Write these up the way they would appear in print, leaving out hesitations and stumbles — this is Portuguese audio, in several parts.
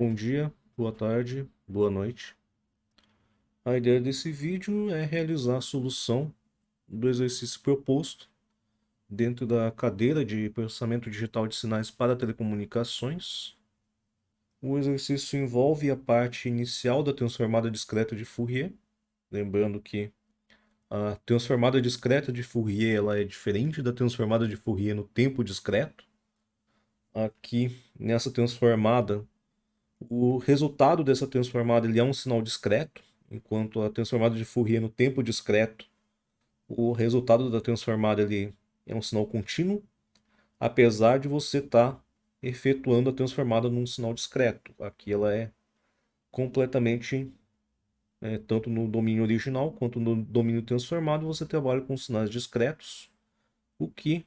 Bom dia, boa tarde, boa noite. A ideia desse vídeo é realizar a solução do exercício proposto dentro da cadeira de processamento digital de sinais para telecomunicações. O exercício envolve a parte inicial da transformada discreta de Fourier, lembrando que a transformada discreta de Fourier ela é diferente da transformada de Fourier no tempo discreto. Aqui nessa transformada o resultado dessa transformada ele é um sinal discreto, enquanto a transformada de Fourier no tempo discreto, o resultado da transformada ele é um sinal contínuo, apesar de você estar efetuando a transformada num sinal discreto. Aqui ela é completamente, tanto no domínio original quanto no domínio transformado, você trabalha com sinais discretos, o que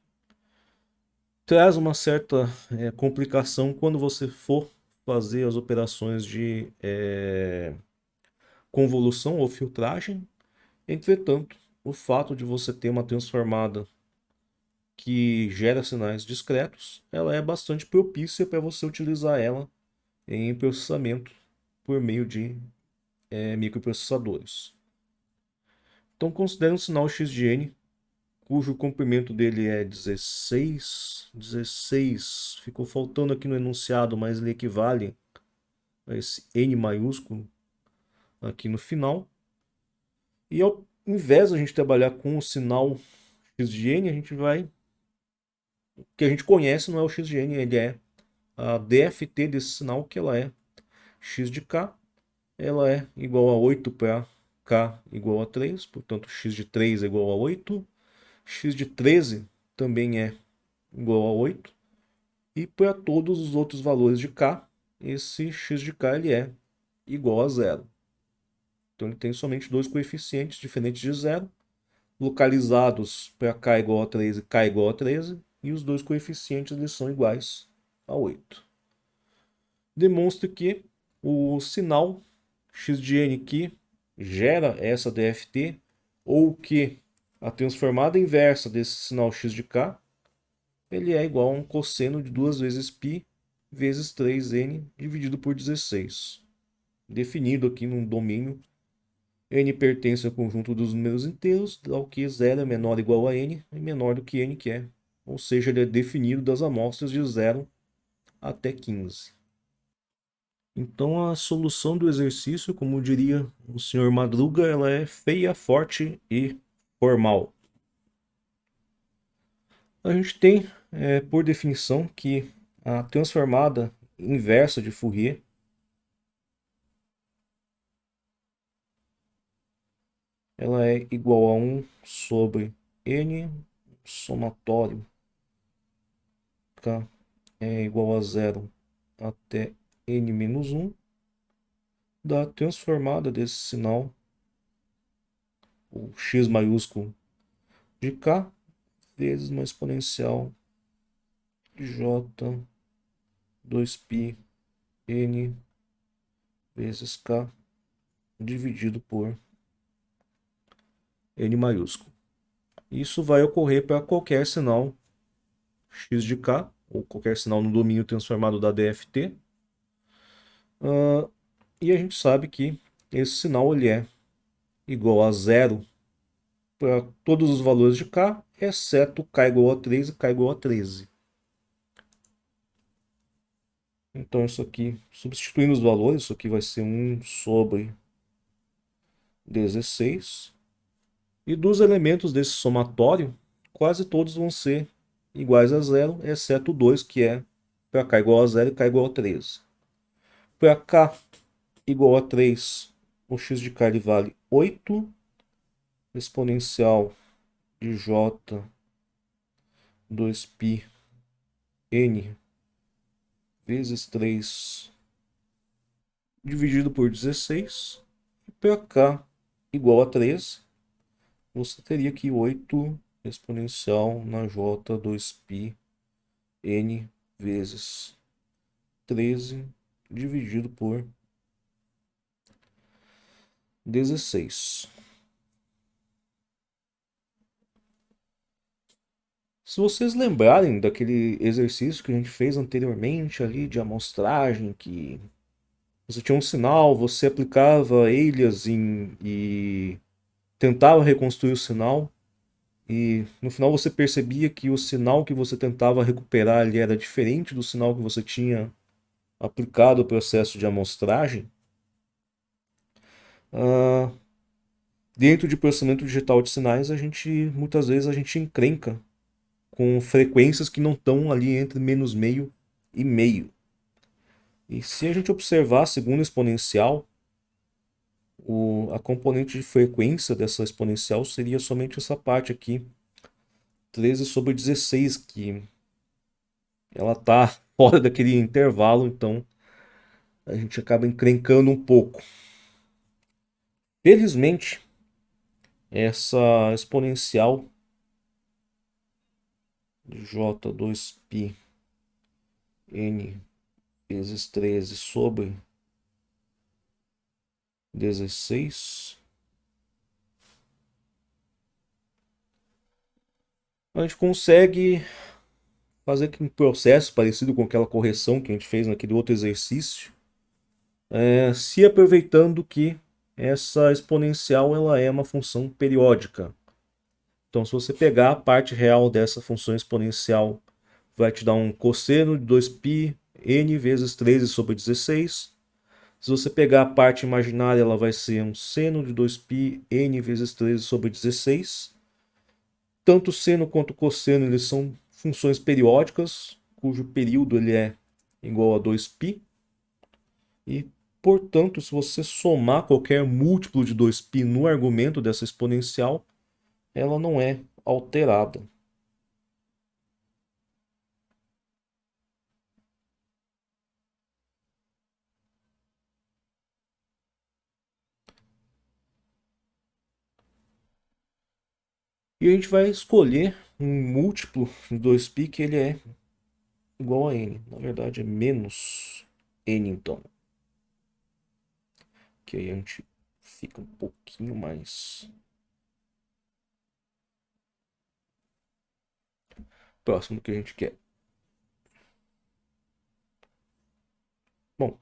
traz uma certa complicação quando você for fazer as operações de convolução ou filtragem. Entretanto, o fato de você ter uma transformada que gera sinais discretos, ela é bastante propícia para você utilizar ela em processamento por meio de microprocessadores. Então, considere um sinal x de n, cujo comprimento dele é 16. 16 ficou faltando aqui no enunciado, mas ele equivale a esse n maiúsculo aqui no final. E ao invés de a gente trabalhar com o sinal x de n, a gente vai. O que a gente conhece não é o x de n, ele é a DFT desse sinal, que ela é x de k, ela é igual a 8 para k igual a 3, portanto x de 3 é igual a 8, x de 13 também é igual a 8, e para todos os outros valores de k, esse x de k ele é igual a zero. Então ele tem somente dois coeficientes diferentes de zero, localizados para k igual a 13 e k igual a 13, e os dois coeficientes eles são iguais a 8. Demonstra que o sinal x de n que gera essa DFT, ou que a transformada inversa desse sinal x de k, ele é igual a um cosseno de 2 vezes π vezes 3n dividido por 16. Definido aqui num domínio, n pertence ao conjunto dos números inteiros, ao que 0 é menor ou igual a n e menor do que n quer. Ou seja, ele é definido das amostras de 0 até 15. Então a solução do exercício, como diria o senhor Madruga, ela é feia, forte e formal. A gente tem, por definição, que a transformada inversa de Fourier ela é igual a 1 sobre n somatório k é igual a 0 até n menos 1 da transformada desse sinal, o x maiúsculo de k, vezes uma exponencial de j 2π n vezes k dividido por n maiúsculo. Isso vai ocorrer para qualquer sinal x de k, ou qualquer sinal no domínio transformado da DFT. E a gente sabe que esse sinal ele é igual a zero para todos os valores de k, exceto k igual a 3 e k igual a 13. Então isso aqui, substituindo os valores, isso aqui vai ser 1 sobre 16. E dos elementos desse somatório, quase todos vão ser iguais a zero, exceto o 2, que é para k igual a 0 e k igual a 13. Para k igual a 3, o x de k ele vale 8, exponencial de j 2π n vezes 3 dividido por 16. E para k igual a 13, você teria aqui 8 exponencial na j 2π n vezes 13 dividido por 16. Se vocês lembrarem daquele exercício que a gente fez anteriormente ali de amostragem, que Você tinha um sinal, você aplicava aliasing e tentava reconstruir o sinal. E no final você percebia que o sinal que você tentava recuperar ali era diferente do sinal que você tinha aplicado o processo de amostragem. Ah, dentro de processamento digital de sinais, muitas vezes a gente encrenca com frequências que não estão ali entre menos meio e meio. E se a gente observar a segunda exponencial, a componente de frequência dessa exponencial seria somente essa parte aqui, 13/16, que ela está fora daquele intervalo, então a gente acaba encrencando um pouco. Felizmente, essa exponencial de J2π n vezes 13 sobre 16, a gente consegue fazer um processo parecido com aquela correção que a gente fez naquele outro exercício, se aproveitando que essa exponencial ela é uma função periódica. Então, se você pegar a parte real dessa função exponencial, vai te dar um cosseno de 2π n vezes 13/16. Se você pegar a parte imaginária, ela vai ser um seno de 2π n vezes 13/16. Tanto o seno quanto o cosseno eles são funções periódicas, cujo período ele é igual a 2π. E, portanto, se você somar qualquer múltiplo de 2π no argumento dessa exponencial, ela não é alterada. E a gente vai escolher um múltiplo de 2π que ele é igual a n. Na verdade é menos n então. Que aí a gente fica um pouquinho mais próximo do que a gente quer. Bom,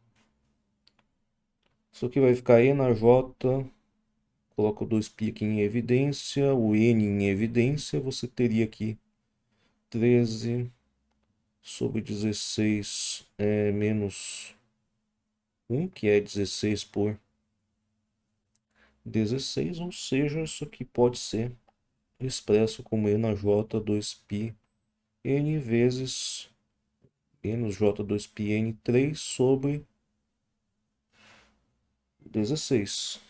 isso aqui vai ficar e na j, coloca o 2π aqui em evidência, o n em evidência, você teria aqui 13/16 menos 1, que é 16 por 16, ou seja, isso aqui pode ser expresso como e na j 2π n vezes menos j2π n3 sobre 16.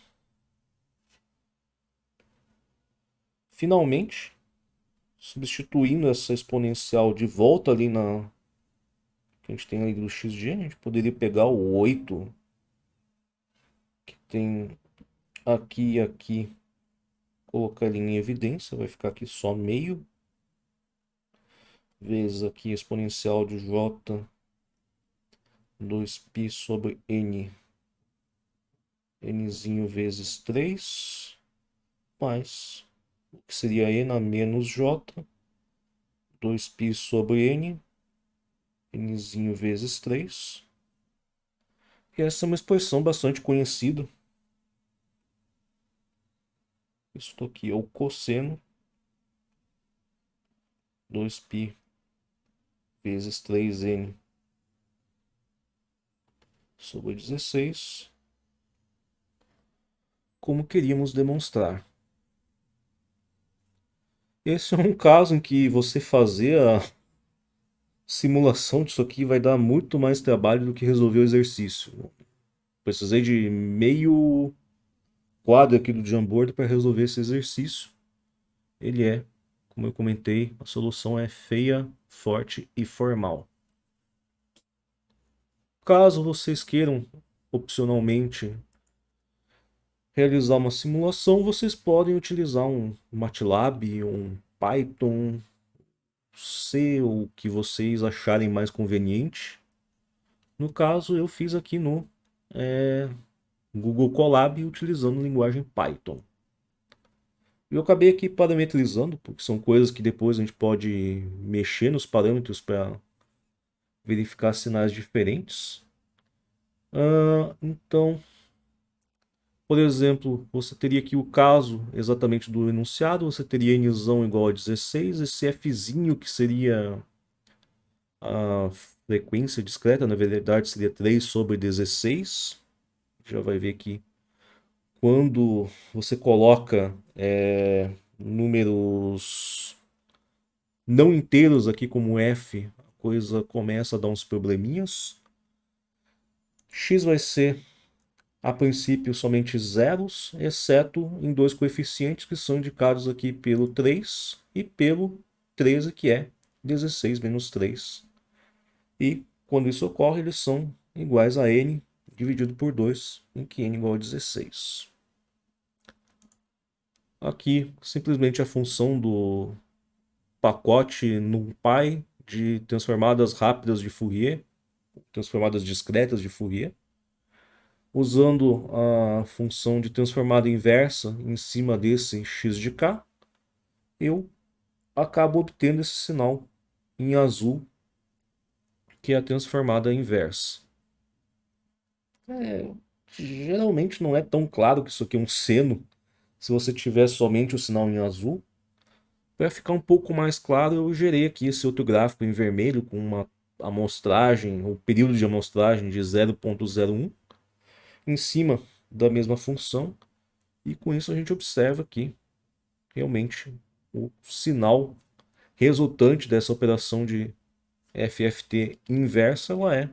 Finalmente, substituindo essa exponencial de volta ali na que a gente tem ali do x de n, a gente poderia pegar o 8 que tem aqui e aqui, colocar ele em evidência, vai ficar aqui só meio, vezes aqui a exponencial de j 2π sobre n, nzinho vezes 3, mais o que seria e na menos j, 2π sobre n, nzinho vezes 3. E essa é uma expressão bastante conhecida. Isso aqui é o cosseno 2π vezes 3n sobre 16, como queríamos demonstrar. Esse é um caso em que você fazer a simulação disso aqui vai dar muito mais trabalho do que resolver o exercício. Precisei de meio quadro aqui do Jamboard para resolver esse exercício. Ele é, como eu comentei, a solução é feia, forte e formal. Caso vocês queiram opcionalmente realizar uma simulação, vocês podem utilizar um MATLAB, um Python, C, o que vocês acharem mais conveniente. No caso, eu fiz aqui no Google Colab utilizando linguagem Python. Eu acabei aqui parametrizando, porque são coisas que depois a gente pode mexer nos parâmetros para verificar sinais diferentes. Então, por exemplo, você teria aqui o caso exatamente do enunciado, você teria nzão igual a 16, esse fzinho que seria a frequência discreta, na verdade seria 3 sobre 16. Já vai ver que quando você coloca números não inteiros aqui como f, a coisa começa a dar uns probleminhas. X vai ser, a princípio, somente zeros, exceto em dois coeficientes que são indicados aqui pelo 3 e pelo 13, que é 16 menos 3. E quando isso ocorre, eles são iguais a n dividido por 2, em que n igual a 16. Aqui, simplesmente a função do pacote NumPy de transformadas rápidas de Fourier, transformadas discretas de Fourier, usando a função de transformada inversa em cima desse x de k, eu acabo obtendo esse sinal em azul, que é a transformada inversa. Geralmente não é tão claro que isso aqui é um seno, se você tiver somente o sinal em azul. Para ficar um pouco mais claro, eu gerei aqui esse outro gráfico em vermelho com uma amostragem, o período de amostragem de 0,01 em cima da mesma função, e com isso a gente observa que realmente o sinal resultante dessa operação de FFT inversa, ela é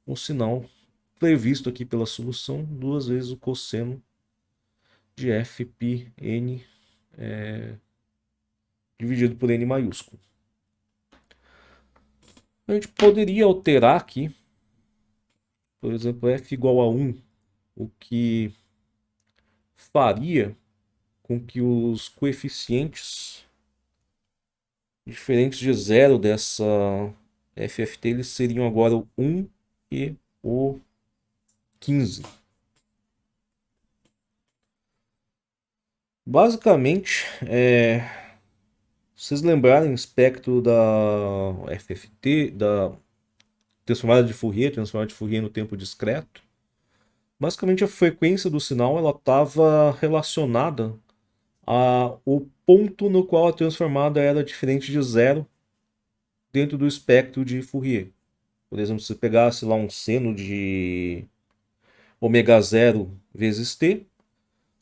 um sinal previsto aqui pela solução, duas vezes o cosseno de fπn dividido por n maiúsculo. A gente poderia alterar aqui, por exemplo, f igual a 1, o que faria com que os coeficientes diferentes de zero dessa FFT eles seriam agora o 1 e o 15. Basicamente, vocês lembrarem o espectro da FFT, da transformada de Fourier no tempo discreto, basicamente a frequência do sinal ela estava relacionada ao ponto no qual a transformada era diferente de zero dentro do espectro de Fourier. Por exemplo, se você pegasse lá um seno de ômega zero vezes t,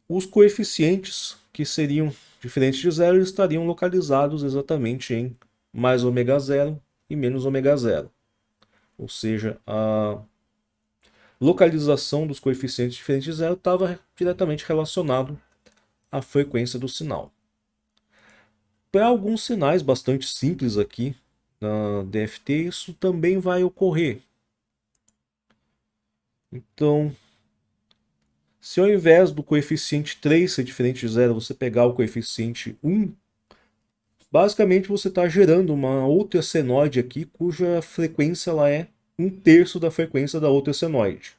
os coeficientes que seriam diferentes de zero estariam localizados exatamente em mais ômega zero e menos ômega zero. Ou seja, a localização dos coeficientes diferentes de zero estava diretamente relacionado à frequência do sinal. Para alguns sinais bastante simples aqui na DFT, isso também vai ocorrer. Então, se ao invés do coeficiente 3 ser diferente de zero, você pegar o coeficiente 1, basicamente você está gerando uma outra senoide aqui, cuja frequência ela é 1/3 da frequência da outra senoide.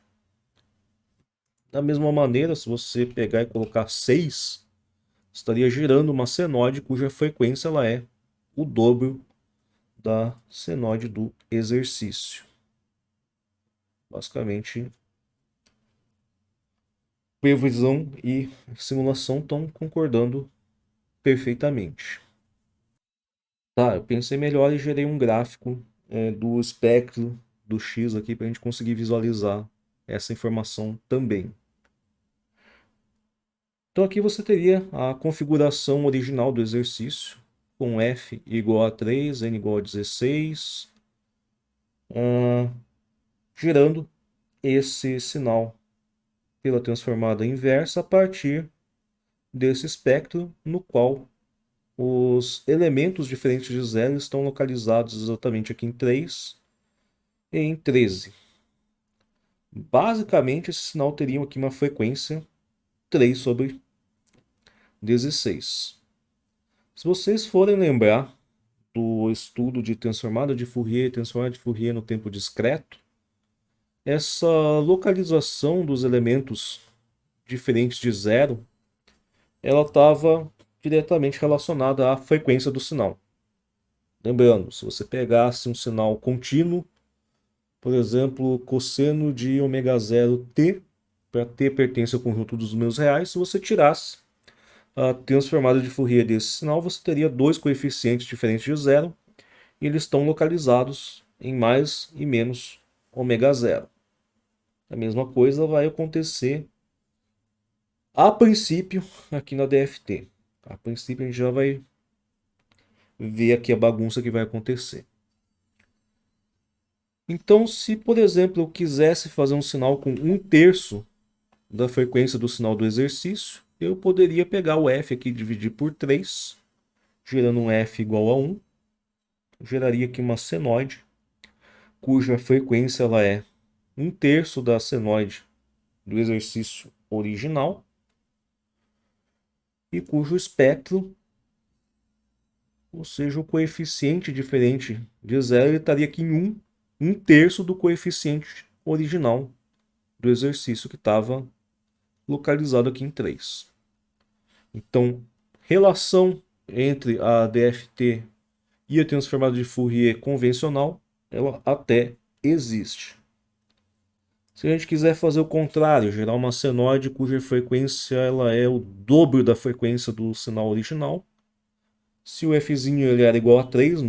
Da mesma maneira, se você pegar e colocar 6, estaria gerando uma senoide cuja frequência ela é o dobro da senoide do exercício. Basicamente, previsão e simulação estão concordando perfeitamente. Tá, eu pensei melhor e gerei um gráfico do espectro do X aqui para a gente conseguir visualizar essa informação também. Então aqui você teria a configuração original do exercício, com f igual a 3, n igual a 16, gerando esse sinal pela transformada inversa a partir desse espectro no qual os elementos diferentes de zero estão localizados exatamente aqui em 3 e em 13. Basicamente, esse sinal teria aqui uma frequência 3 sobre 16. Se vocês forem lembrar do estudo de transformada de Fourier no tempo discreto, essa localização dos elementos diferentes de zero, ela estava diretamente relacionada à frequência do sinal. Lembrando, se você pegasse um sinal contínuo Por exemplo, cosseno de ômega zero t, para t pertence ao conjunto dos números reais. Se você tirasse a transformada de Fourier desse sinal, você teria dois coeficientes diferentes de zero, e eles estão localizados em mais e menos ômega zero. A mesma coisa vai acontecer a princípio aqui na DFT. A princípio a gente já vai ver aqui a bagunça que vai acontecer. Então, se por exemplo eu quisesse fazer um sinal com 1/3 da frequência do sinal do exercício, eu poderia pegar o f aqui e dividir por 3, gerando um f igual a 1. Geraria aqui uma senoide, cuja frequência ela é 1/3 da senoide do exercício original, e cujo espectro, ou seja, o coeficiente diferente de zero, ele estaria aqui em 1/3 do coeficiente original do exercício, que estava localizado aqui em 3. Então, relação entre a DFT e a transformada de Fourier convencional, ela até existe. Se a gente quiser fazer o contrário, gerar uma senoide cuja frequência ela é o dobro da frequência do sinal original, se o fzinho ele era igual a 3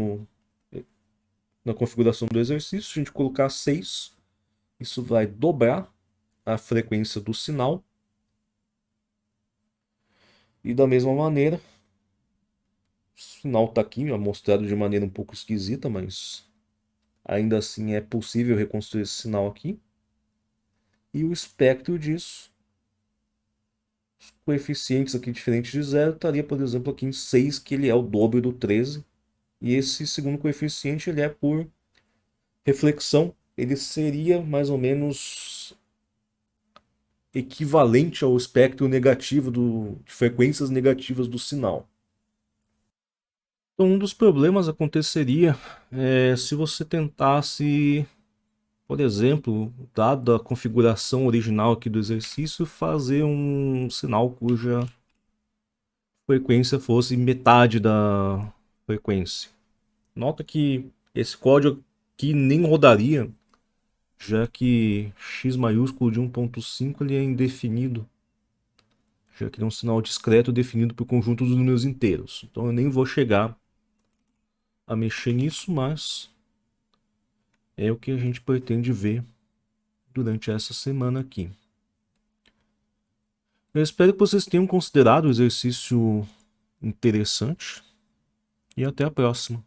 na configuração do exercício, se a gente colocar 6, isso vai dobrar a frequência do sinal. E da mesma maneira, o sinal está aqui mostrado de maneira um pouco esquisita, mas ainda assim é possível reconstruir esse sinal aqui. E o espectro disso, os coeficientes aqui diferentes de zero, estaria, por exemplo, aqui em 6, que ele é o dobro do 13. E esse segundo coeficiente ele é por reflexão. Ele seria mais ou menos equivalente ao espectro negativo de frequências negativas do sinal. Então, um dos problemas aconteceria se você tentasse, por exemplo, dada a configuração original aqui do exercício, fazer um sinal cuja frequência fosse metade da frequência. Nota que esse código aqui nem rodaria, já que x maiúsculo de 1.5 ele é indefinido, já que é um sinal discreto definido por conjunto dos números inteiros. Então eu nem vou chegar a mexer nisso, mas é o que a gente pretende ver durante essa semana aqui. Eu espero que vocês tenham considerado o exercício interessante e até a próxima.